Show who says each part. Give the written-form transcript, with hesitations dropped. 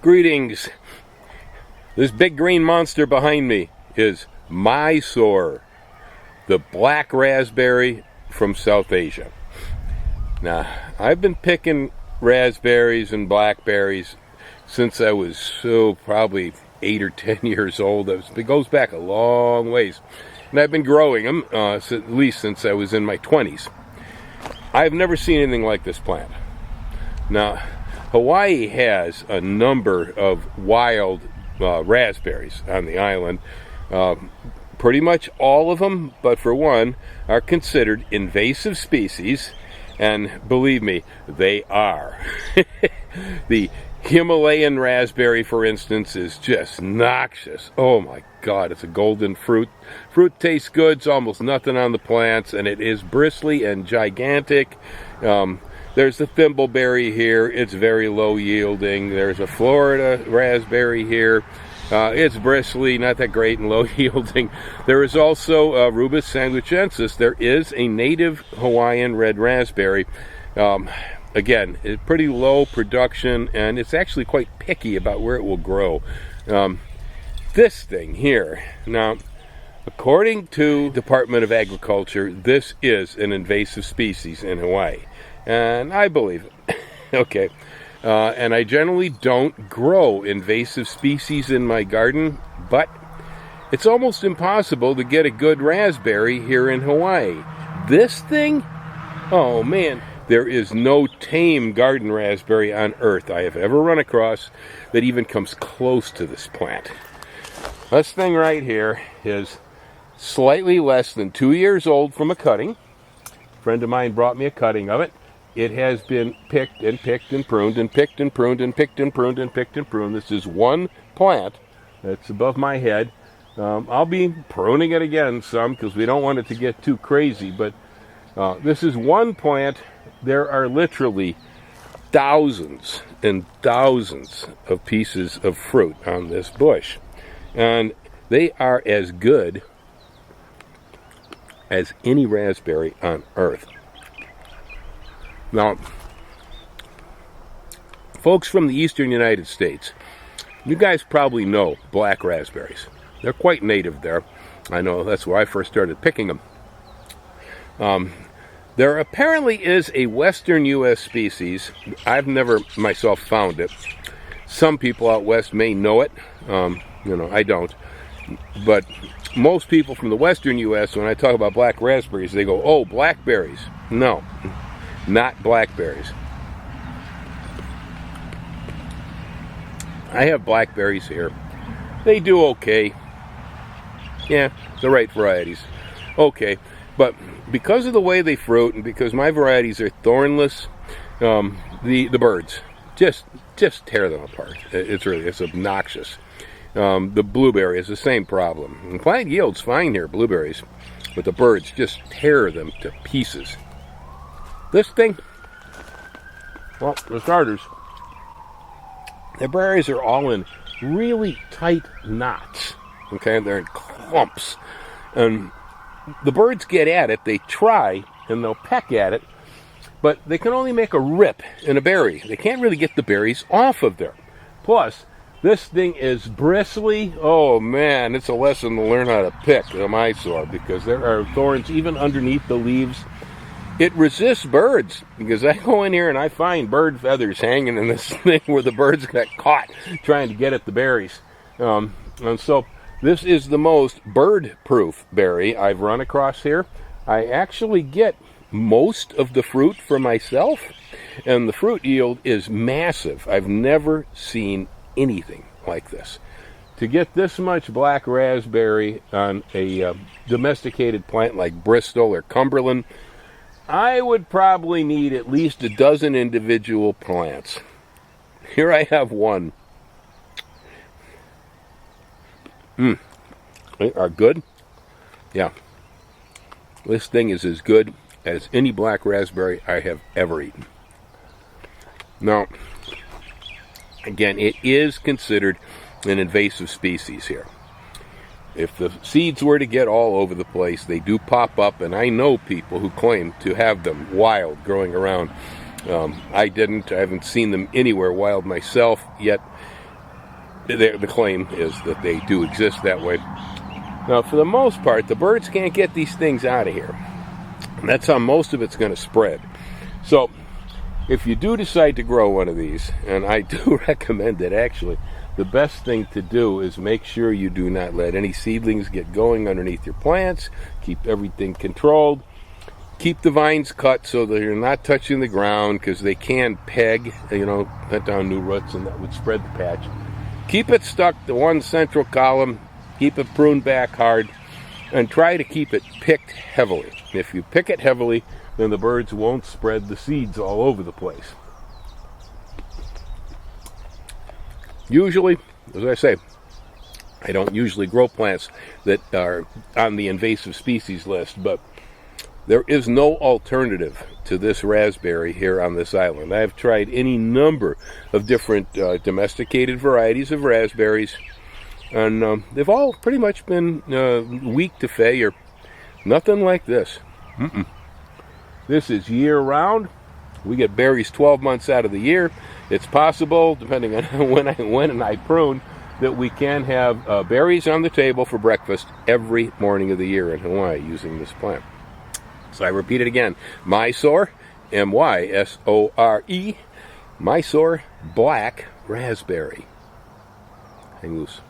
Speaker 1: Greetings. This big green monster behind me is Mysore, the black raspberry from South Asia. Now, I've been picking raspberries and blackberries since I was probably 8 or 10 years old. It goes back a long ways. And I've been growing them at least since I was in my 20s. I've never seen anything like this plant. Now, Hawaii has a number of wild raspberries on the island. Pretty much all of them, but for one, are considered invasive species. And believe me, they are. The Himalayan raspberry, for instance, is just noxious. Oh my God, it's a golden fruit. Fruit tastes good, it's almost nothing on the plants, and it is bristly and gigantic. There's the thimbleberry here, it's very low yielding. There's a Florida raspberry here. It's bristly, not that great and low yielding. There is also Rubus sanguichensis. There is a native Hawaiian red raspberry. Again, it's pretty low production, and it's actually quite picky about where it will grow. This thing here, now, according to Department of Agriculture, this is an invasive species in Hawaii, and I believe it. Okay, and I generally don't grow invasive species in my garden, but it's almost impossible to get a good raspberry here in Hawaii. This thing, oh man. There is no tame garden raspberry on earth I have ever run across that even comes close to this plant. This thing right here is slightly less than 2 years old from a cutting. A friend of mine brought me a cutting of it. It has been picked and picked and pruned and picked and pruned and picked and pruned and picked and pruned. This is one plant that's above my head. I'll be pruning it again some because we don't want it to get too crazy, but this is one plant. There are literally thousands and thousands of pieces of fruit on this bush. And they are as good as any raspberry on earth. Now, folks from the eastern United States, you guys probably know black raspberries. They're quite native there. I know, that's where I first started picking them. There apparently is a western U.S. species. I've never myself found it. Some people out west may know it. I don't. But most people from the western U.S., when I talk about black raspberries, they go, oh, blackberries. No, not blackberries. I have blackberries here. They do okay. Yeah, the right varieties. Okay. But because of the way they fruit, and because my varieties are thornless, the birds just tear them apart. It's obnoxious. The blueberry is the same problem. And plant yields fine here, blueberries, but the birds just tear them to pieces. This thing, well, for starters, the berries are all in really tight knots. Okay, they're in clumps, and the birds get at it, they try, and they'll peck at it, but they can only make a rip in a berry. They can't really get the berries off of there. Plus, this thing is bristly. Oh man, it's a lesson to learn how to pick a Mysore, because there are thorns even underneath the leaves. It resists birds, because I go in here and I find bird feathers hanging in this thing where the birds got caught trying to get at the berries. And so this is the most bird-proof berry I've run across here. I actually get most of the fruit for myself, and the fruit yield is massive. I've never seen anything like this. To get this much black raspberry on a domesticated plant like Bristol or Cumberland, I would probably need at least a dozen individual plants. Here I have one. They are good. Yeah. This thing is as good as any black raspberry I have ever eaten. Now, again, it is considered an invasive species here. If the seeds were to get all over the place, they do pop up, and I know people who claim to have them wild growing around. I haven't seen them anywhere wild myself, yet The claim is that they do exist that way. Now, for the most part, the birds can't get these things out of here. And that's how most of it's going to spread. So, if you do decide to grow one of these, and I do recommend it actually, the best thing to do is make sure you do not let any seedlings get going underneath your plants. Keep everything controlled. Keep the vines cut so that you're not touching the ground, because they can peg, cut down new roots, and that would spread the patch. Keep it stuck to one central column. Keep it pruned back hard, and try to keep it picked heavily. If you pick it heavily, then the birds won't spread the seeds all over the place. Usually, as I say, I don't usually grow plants that are on the invasive species list, but there is no alternative to this raspberry here on this island. I've tried any number of different domesticated varieties of raspberries, and they've all pretty much been weak to failure. Nothing like this. This is year-round. We get berries 12 months out of the year. It's possible, depending on when I prune, that we can have berries on the table for breakfast every morning of the year in Hawaii using this plant. So I repeat it again. Mysore, M-Y-S-O-R-E, Mysore black raspberry. Hang loose.